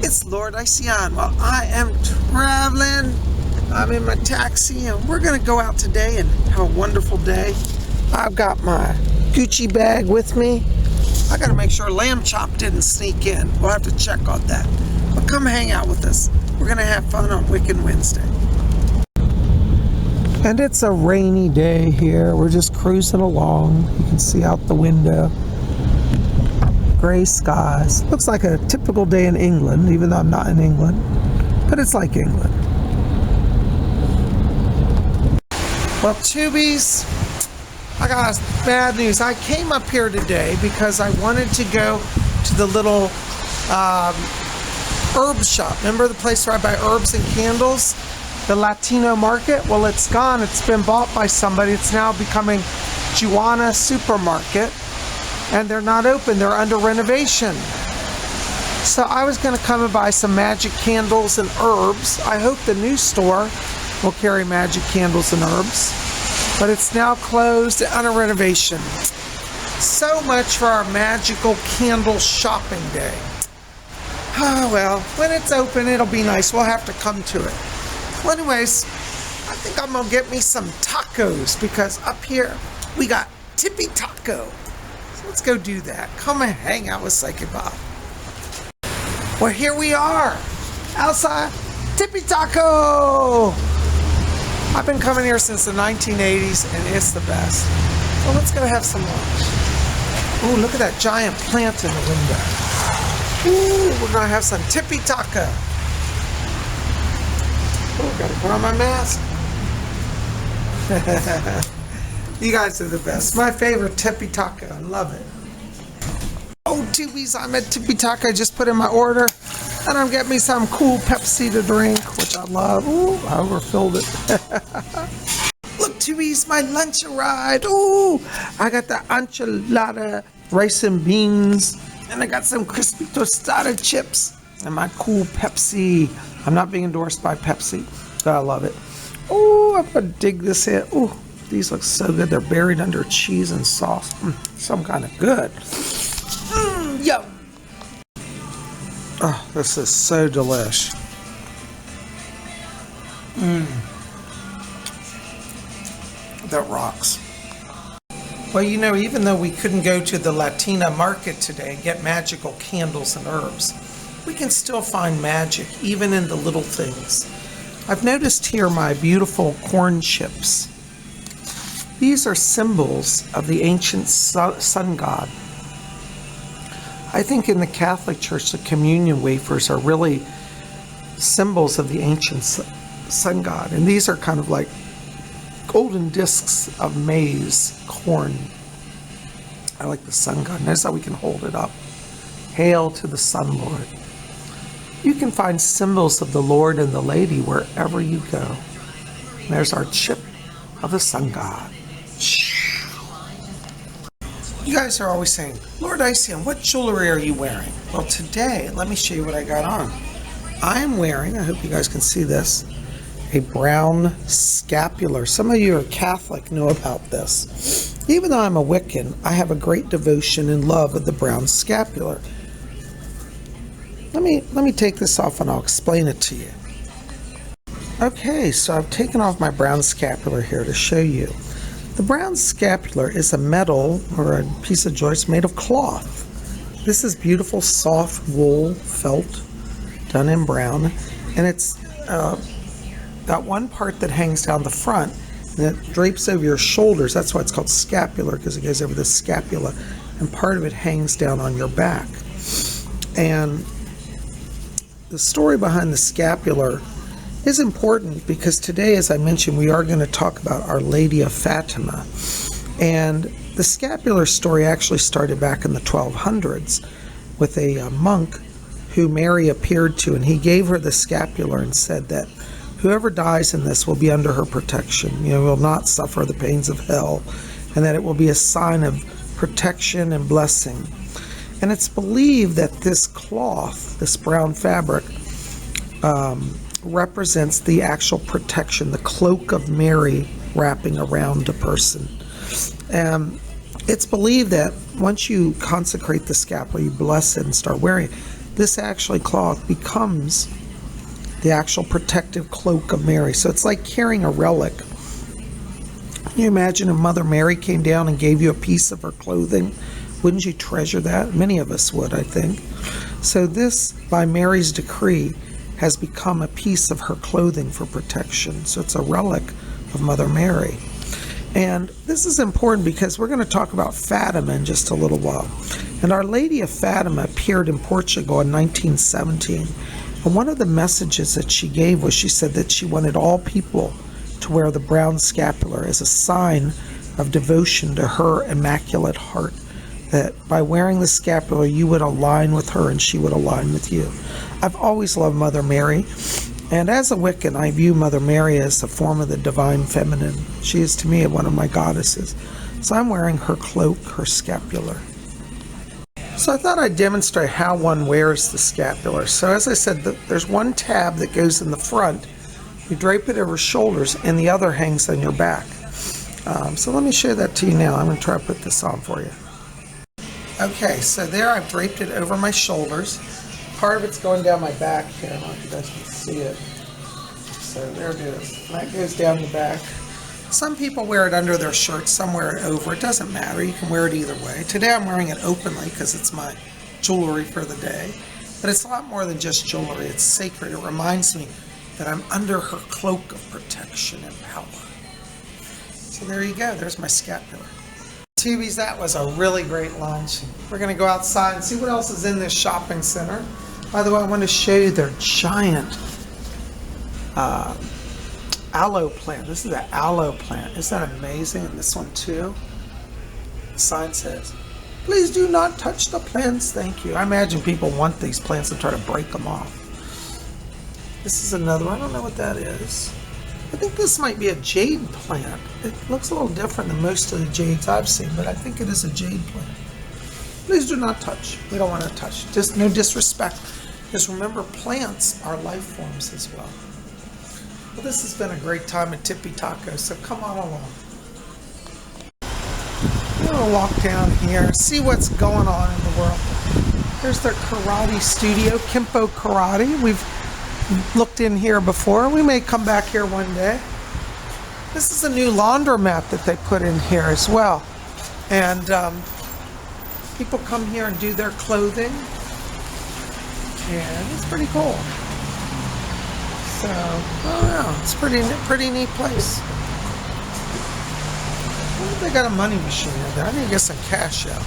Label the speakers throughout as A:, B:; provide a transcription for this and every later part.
A: It's Lord Ision. Well, I am traveling. I'm in my taxi and we're going to go out today and have a wonderful day. I've got my Gucci bag with me. I got to make sure Lamb Chop didn't sneak in. We'll have to check on that. But come hang out with us. We're going to have fun on Wiccan Wednesday. And it's a rainy day here. We're just cruising along. You can see out the window. Gray skies. Looks like a typical day in England, even though I'm not in England. But it's like England. Well, tubies, I got bad news. I came up here today because I wanted to go to the little herb shop. Remember the place where I buy herbs and candles? The Latino market? Well, it's gone. It's been bought by somebody. It's now becoming Juana Supermarket. And they're not open. They're under renovation. So I was going to come and buy some magic candles and herbs. I hope the new store will carry magic candles and herbs. But it's now closed and under renovation. So much for our magical candle shopping day. Oh, well, when it's open, it'll be nice. We'll have to come to it. Well, anyways, I think I'm going to get me some tacos because up here we got Tippy Taco. Let's go do that. Come and hang out with Psychic Bob. Well, here we are. Outside Tippy Taco. I've been coming here since the 1980s and it's the best. So let's go have some lunch. Ooh, look at that giant plant in the window. Ooh, we're going to have some Tippy Taco. Oh, got to put on my mask. You guys are the best. My favorite Tippy Taco. I love it. Oh, tubies, I'm at Tippy Taco. I just put in my order. And I'm getting me some cool Pepsi to drink, which I love. Ooh, I overfilled it. Look, tubies, my lunch arrived. Ooh, I got the enchilada, rice and beans. And I got some crispy tostada chips. And my cool Pepsi. I'm not being endorsed by Pepsi, but I love it. Ooh, I'm going to dig this in. Ooh. These look so good. They're buried under cheese and sauce. Some kind of good. Yum. Oh, this is so delish. That rocks. Well, you know, even though we couldn't go to the Latina market today and get magical candles and herbs, we can still find magic, even in the little things. I've noticed here my beautiful corn chips. These are symbols of the ancient sun god. I think in the Catholic Church, the communion wafers are really symbols of the ancient sun god. And these are kind of like golden discs of maize, corn. I like the sun god. Notice how we can hold it up. Hail to the Sun Lord. You can find symbols of the Lord and the Lady wherever you go. And there's our chip of the sun god. You guys are always saying, Lord Ision, what jewelry are you wearing? Well, today, let me show you what I got on. I am wearing, I hope you guys can see this, a brown scapular. Some of you who are Catholic know about this. Even though I'm a Wiccan, I have a great devotion and love of the brown scapular. Let me take this off and I'll explain it to you. Okay, so I've taken off my brown scapular here to show you. The brown scapular is a metal or a piece of joist made of cloth. This is beautiful soft wool felt done in brown, and it's got one part that hangs down the front and it drapes over your shoulders. That's why it's called scapular, because it goes over the scapula, and part of it hangs down on your back. And the story behind the scapular is important because today, as I mentioned, we are going to talk about Our Lady of Fatima. And the scapular story actually started back in the 1200s with a monk who Mary appeared to, and he gave her the scapular and said that whoever dies in this will be under her protection, will not suffer the pains of hell, and that it will be a sign of protection and blessing. And it's believed that this cloth, this brown fabric, represents the actual protection, the cloak of Mary wrapping around a person. It's believed that once you consecrate the scapular, you bless it and start wearing it, this actually cloth becomes the actual protective cloak of Mary. So it's like carrying a relic. Can you imagine if Mother Mary came down and gave you a piece of her clothing? Wouldn't you treasure that? Many of us would, I think. So this, by Mary's decree, has become a piece of her clothing for protection. So it's a relic of Mother Mary. And this is important because we're going to talk about Fatima in just a little while. And Our Lady of Fatima appeared in Portugal in 1917. And one of the messages that she gave was she said that she wanted all people to wear the brown scapular as a sign of devotion to her Immaculate Heart. That by wearing the scapular, you would align with her and she would align with you. I've always loved Mother Mary. And as a Wiccan, I view Mother Mary as the form of the divine feminine. She is to me one of my goddesses. So I'm wearing her cloak, her scapular. So I thought I'd demonstrate how one wears the scapular. So as I said, there's one tab that goes in the front. You drape it over shoulders and the other hangs on your back. So let me show that to you now. I'm going to try to put this on for you. Okay, so there I've draped it over my shoulders. Part of it's going down my back here. I don't know if you guys can see it. So there it is. And that goes down the back. Some people wear it under their shirt, some wear it over. It doesn't matter. You can wear it either way. Today I'm wearing it openly because it's my jewelry for the day. But it's a lot more than just jewelry. It's sacred. It reminds me that I'm under her cloak of protection and power. So there you go. There's my scapular. Tubbies, that was a really great lunch. We're going to go outside and see what else is in this shopping center. By the way, I want to show you their giant aloe plant. This is an aloe plant. Isn't that amazing? And this one too. The sign says, "Please do not touch the plants. Thank you." I imagine people want these plants and try to break them off. This is another one. I don't know what that is. I think this might be a jade plant. It looks a little different than most of the jades I've seen, but I think it is a jade plant. Please do not touch. We don't want to touch. Just no disrespect. Just remember, plants are life forms as well. Well, this has been a great time at Tippy Tacos, so come on along. We're going to walk down here, see what's going on in the world. There's their karate studio, Kimpo Karate. We've looked in here before. We may come back here one day. This is a new laundromat that they put in here as well. And people come here and do their clothing. And it's pretty cool. So, I don't know. It's pretty neat place. I wonder if they got a money machine in there. I need to get some cash out.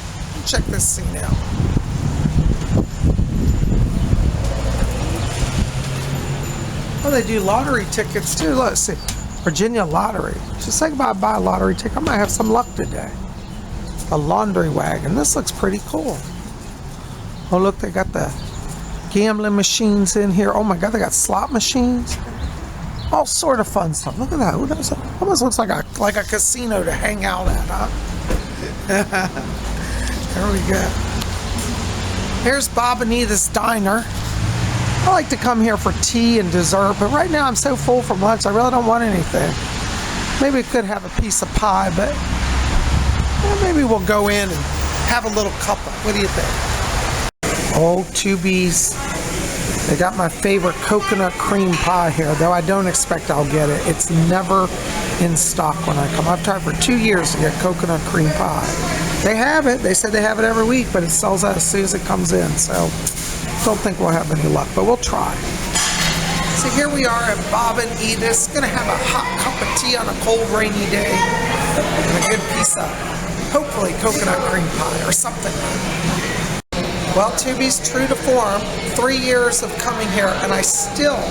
A: Check this scene out. Oh, they do lottery tickets too. Let's see. Virginia Lottery. Just think about buy a lottery ticket. I might have some luck today. A laundry wagon. This looks pretty cool. Oh, look, they got the gambling machines in here. Oh my God, they got slot machines. All sort of fun stuff. Look at that. Who knows? Almost looks like a casino to hang out at, huh? There we go. Here's Bob and Edith's Diner. I like to come here for tea and dessert, but right now I'm so full from lunch, I really don't want anything. Maybe we could have a piece of pie, but maybe we'll go in and have a little cuppa. What do you think? Oh, Tubies. They got my favorite coconut cream pie here, though I don't expect I'll get it. It's never in stock when I come. I've tried for 2 years to get coconut cream pie. They have it. They said they have it every week, but it sells out as soon as it comes in, so don't think we'll have any luck, but we'll try. So here we are at Bob and Edith's. Gonna have a hot cup of tea on a cold, rainy day and a good piece of, hopefully, coconut cream pie or something. Well, Tubies, true to form, 3 years of coming here, and I still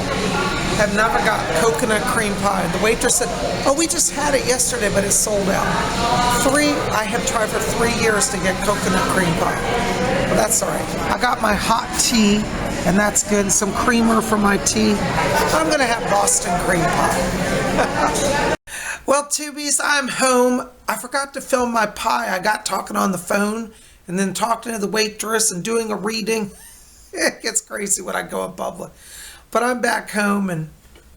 A: have never got coconut cream pie. The waitress said, "Oh, we just had it yesterday, but it's sold out." I have tried for 3 years to get coconut cream pie. But that's all right. I got my hot tea, and that's good. Some creamer for my tea. I'm going to have Boston cream pie. Well, Tubies, I'm home. I forgot to film my pie. I got talking on the phone and then talking to the waitress and doing a reading. It gets crazy when I go in public. But I'm back home, and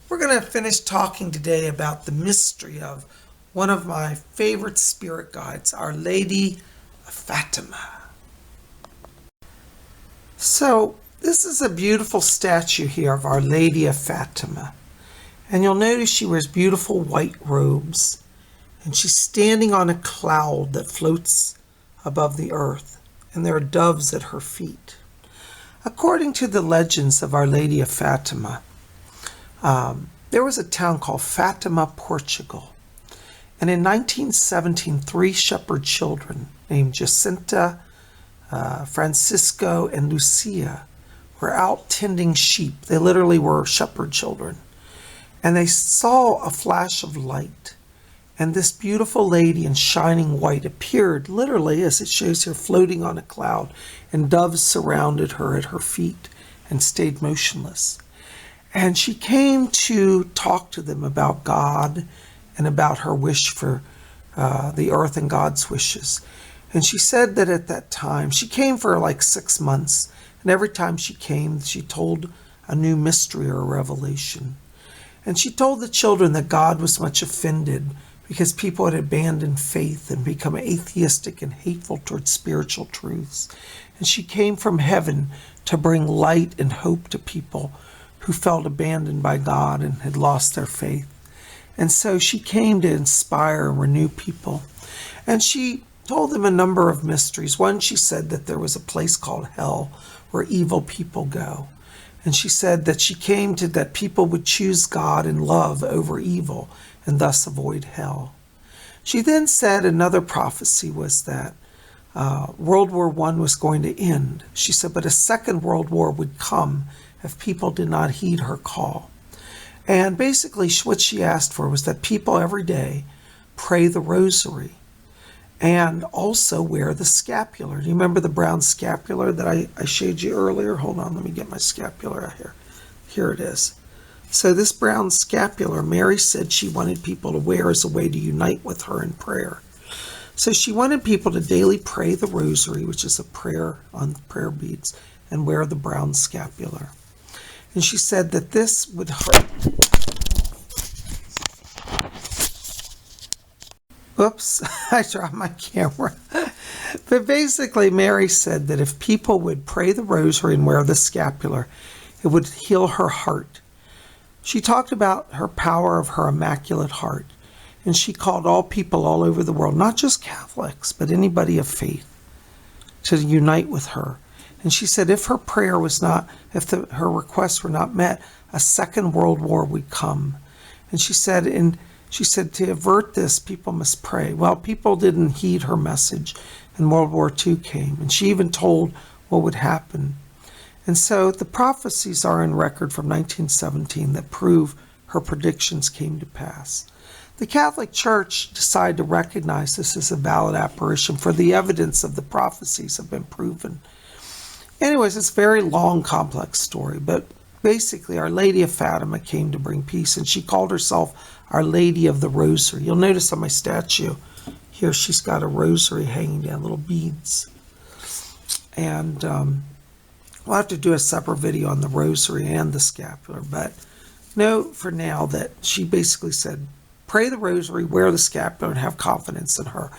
A: we're going to finish talking today about the mystery of one of my favorite spirit guides, Our Lady of Fatima. So This is a beautiful statue here of Our Lady of Fatima. And you'll notice she wears beautiful white robes. And she's standing on a cloud that floats above the earth. And there are doves at her feet. According to the legends of Our Lady of Fatima, there was a town called Fatima, Portugal. And in 1917, 3 shepherd children named Jacinta, Francisco, and Lucia were out tending sheep. They literally were shepherd children. And they saw a flash of light. And this beautiful lady in shining white appeared, literally, as it shows here, floating on a cloud. And doves surrounded her at her feet and stayed motionless. And she came to talk to them about God and about her wish for the earth and God's wishes. And she said that at that time, she came for like 6 months. And every time she came, she told a new mystery or a revelation. And she told the children that God was much offended because people had abandoned faith and become atheistic and hateful towards spiritual truths. And she came from heaven to bring light and hope to people who felt abandoned by God and had lost their faith. And so she came to inspire and renew people. And she told them a number of mysteries. One, she said that there was a place called hell where evil people go. And she said that she came to that people would choose God and love over evil and thus avoid hell. She then said another prophecy was that World War I was going to end. She said, but a second World War would come if people did not heed her call. And basically what she asked for was that people every day pray the rosary and also wear the scapular. Do you remember the brown scapular that I showed you earlier? Hold on, let me get my scapular out here. Here it is. So this brown scapular, Mary said she wanted people to wear as a way to unite with her in prayer. So she wanted people to daily pray the rosary, which is a prayer on prayer beads, and wear the brown scapular. And she said that this would hurt. Oops, I dropped my camera. But basically, Mary said that if people would pray the rosary and wear the scapular, it would heal her heart. She talked about her power of her immaculate heart. And she called all people all over the world, not just Catholics, but anybody of faith, to unite with her. And she said if her prayer was not, if her requests were not met, a second world war would come. And she said to avert this, people must pray. Well, people didn't heed her message, and World War II came. And she even told what would happen. And so the prophecies are in record from 1917 that prove her predictions came to pass. The Catholic Church decided to recognize this as a valid apparition, for the evidence of the prophecies have been proven. Anyways, it's a very long, complex story, but basically Our Lady of Fatima came to bring peace, and she called herself Our Lady of the Rosary. You'll notice on my statue here, she's got a rosary hanging down, little beads. And we'll have to do a separate video on the rosary and the scapular, but know for now that she basically said, pray the rosary, wear the scapular, and have confidence in her.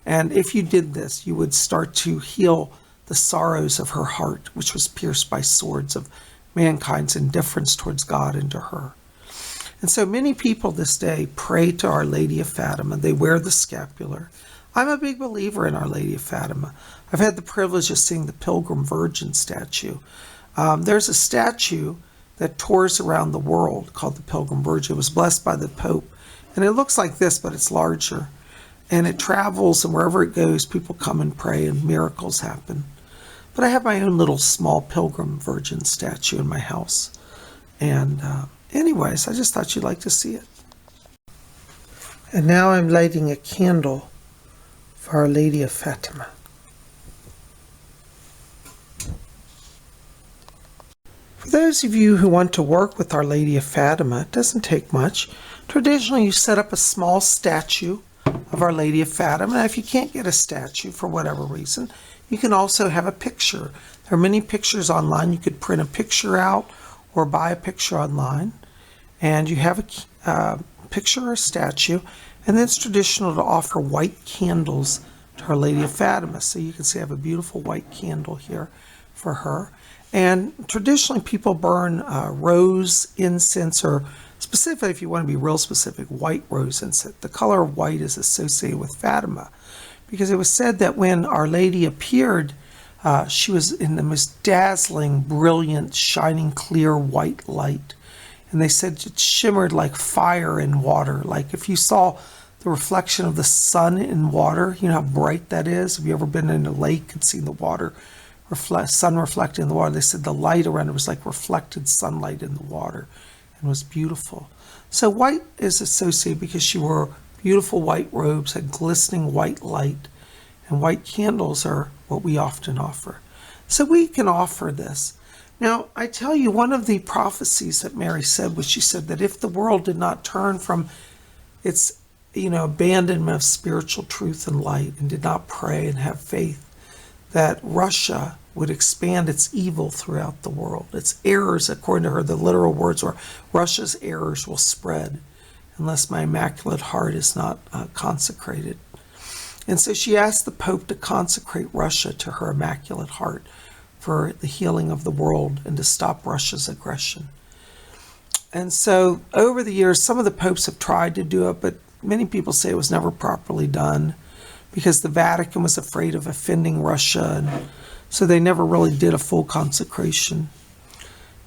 A: And if you did this, you would start to heal the sorrows of her heart, which was pierced by swords of mankind's indifference towards God and to her. And so many people this day pray to Our Lady of Fatima. They wear the scapular. I'm a big believer in Our Lady of Fatima. I've had the privilege of seeing the Pilgrim Virgin statue. There's a statue that tours around the world called the Pilgrim Virgin. It was blessed by the Pope. And it looks like this, but it's larger. And it travels, and wherever it goes, people come and pray, and miracles happen. But I have my own little small Pilgrim Virgin statue in my house. And anyways, I just thought you'd like to see it. And now I'm lighting a candle for Our Lady of Fatima. For those of you who want to work with Our Lady of Fatima, it doesn't take much. Traditionally, you set up a small statue of Our Lady of Fatima. Now, if you can't get a statue for whatever reason, you can also have a picture. There are many pictures online. You could print a picture out or buy a picture online. And you have a picture or a statue. And then it's traditional to offer white candles to Our Lady of Fatima. So you can see I have a beautiful white candle here for her. And traditionally, people burn rose incense, or specifically, if you want to be real specific, white rose incense. The color of white is associated with Fatima, because it was said that when Our Lady appeared, she was in the most dazzling, brilliant, shining, clear white light. And they said it shimmered like fire in water. Like if you saw the reflection of the sun in water, you know how bright that is? Have you ever been in a lake and seen the water, sun reflected in the water? They said the light around it was like reflected sunlight in the water, and was beautiful. So white is associated because she wore beautiful white robes, had glistening white light, and white candles are what we often offer. So we can offer this. Now, I tell you, one of the prophecies that Mary said was, she said that if the world did not turn from its, abandonment of spiritual truth and light, and did not pray and have faith, that Russia would expand its evil throughout the world. Its errors, according to her, the literal words were, Russia's errors will spread unless my Immaculate Heart is not consecrated. And so she asked the Pope to consecrate Russia to her Immaculate Heart for the healing of the world and to stop Russia's aggression. And so over the years, some of the popes have tried to do it, but many people say it was never properly done because the Vatican was afraid of offending Russia, and so they never really did a full consecration.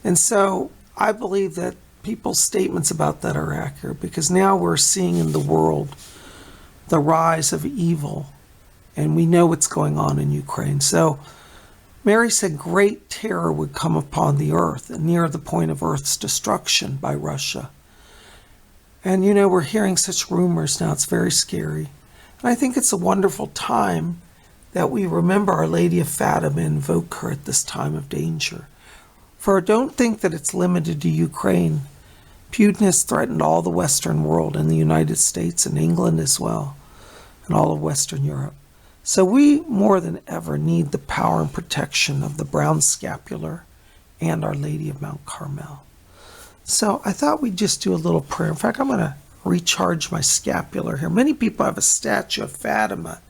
A: And so I believe that people's statements about that are accurate, because now we're seeing in the world the rise of evil, and we know what's going on in Ukraine. So Mary said great terror would come upon the earth, and near the point of earth's destruction by Russia. And we're hearing such rumors now, it's very scary. And I think it's a wonderful time that we remember Our Lady of Fatima and invoke her at this time of danger. For don't think that it's limited to Ukraine. Putin has threatened all the Western world, and the United States and England as well, and all of Western Europe. So we more than ever need the power and protection of the brown scapular and Our Lady of Mount Carmel. So I thought we'd just do a little prayer. In fact, I'm going to recharge my scapular here. Many people have a statue of Fatima,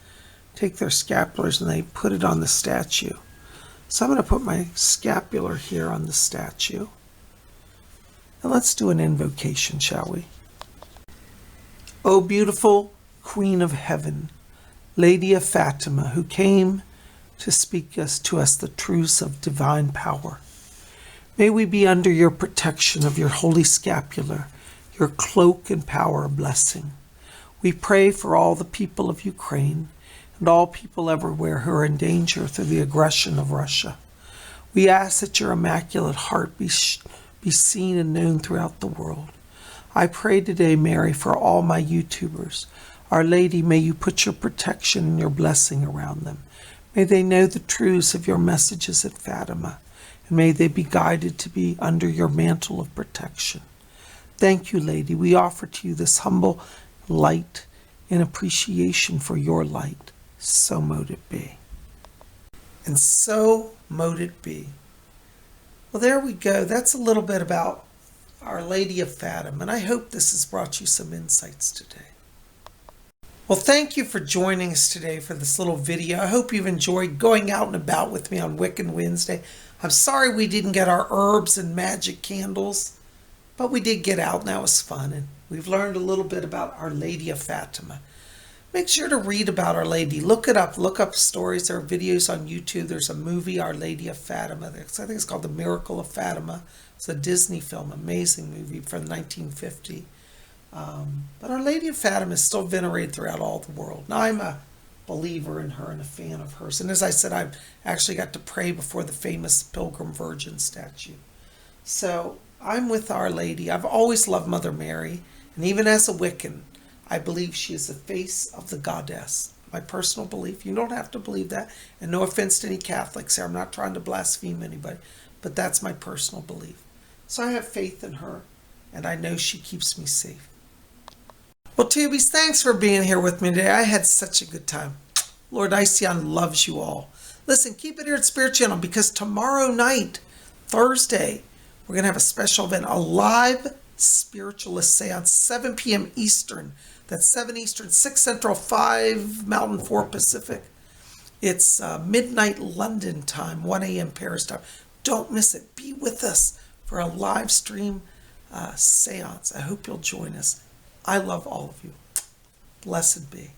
A: take their scapulars and they put it on the statue. So I'm going to put my scapular here on the statue. And let's do an invocation, shall we? O beautiful Queen of Heaven, Lady of Fatima, who came to speak to us the truths of divine power, may we be under your protection of your holy scapular, your cloak and power of blessing. We pray for all the people of Ukraine and all people everywhere who are in danger through the aggression of Russia. We ask that your Immaculate Heart be seen and known throughout the world. I pray today, Mary, for all my YouTubers. Our Lady, may you put your protection and your blessing around them. May they know the truths of your messages at Fatima, and may they be guided to be under your mantle of protection. Thank you, Lady. We offer to you this humble light in appreciation for your light. So mote it be. And so mote it be. Well, there we go. That's a little bit about Our Lady of Fatima, and I hope this has brought you some insights today. Well, thank you for joining us today for this little video. I hope you've enjoyed going out and about with me on Wiccan Wednesday. I'm sorry we didn't get our herbs and magic candles, but we did get out and that was fun. And we've learned a little bit about Our Lady of Fatima. Make sure to read about Our Lady. Look it up. Look up stories. There are videos on YouTube. There's a movie, Our Lady of Fatima. I think it's called The Miracle of Fatima. It's a Disney film, amazing movie from 1950. But Our Lady of Fatima is still venerated throughout all the world. Now, I'm a believer in her and a fan of hers. And as I said, I've actually got to pray before the famous Pilgrim Virgin statue. So I'm with Our Lady. I've always loved Mother Mary. And even as a Wiccan, I believe she is the face of the goddess. My personal belief. You don't have to believe that. And no offense to any Catholics here. I'm not trying to blaspheme anybody. But that's my personal belief. So I have faith in her. And I know she keeps me safe. Well, Tubies, thanks for being here with me today. I had such a good time. Lord Ision loves you all. Listen, keep it here at Spirit Channel, because tomorrow night, Thursday, we're going to have a special event, a live spiritualist seance, 7 p.m. Eastern. That's 7 Eastern, 6 Central, 5 Mountain, 4 Pacific. It's midnight London time, 1 a.m. Paris time. Don't miss it. Be with us for a live stream seance. I hope you'll join us. I love all of you. Blessed be.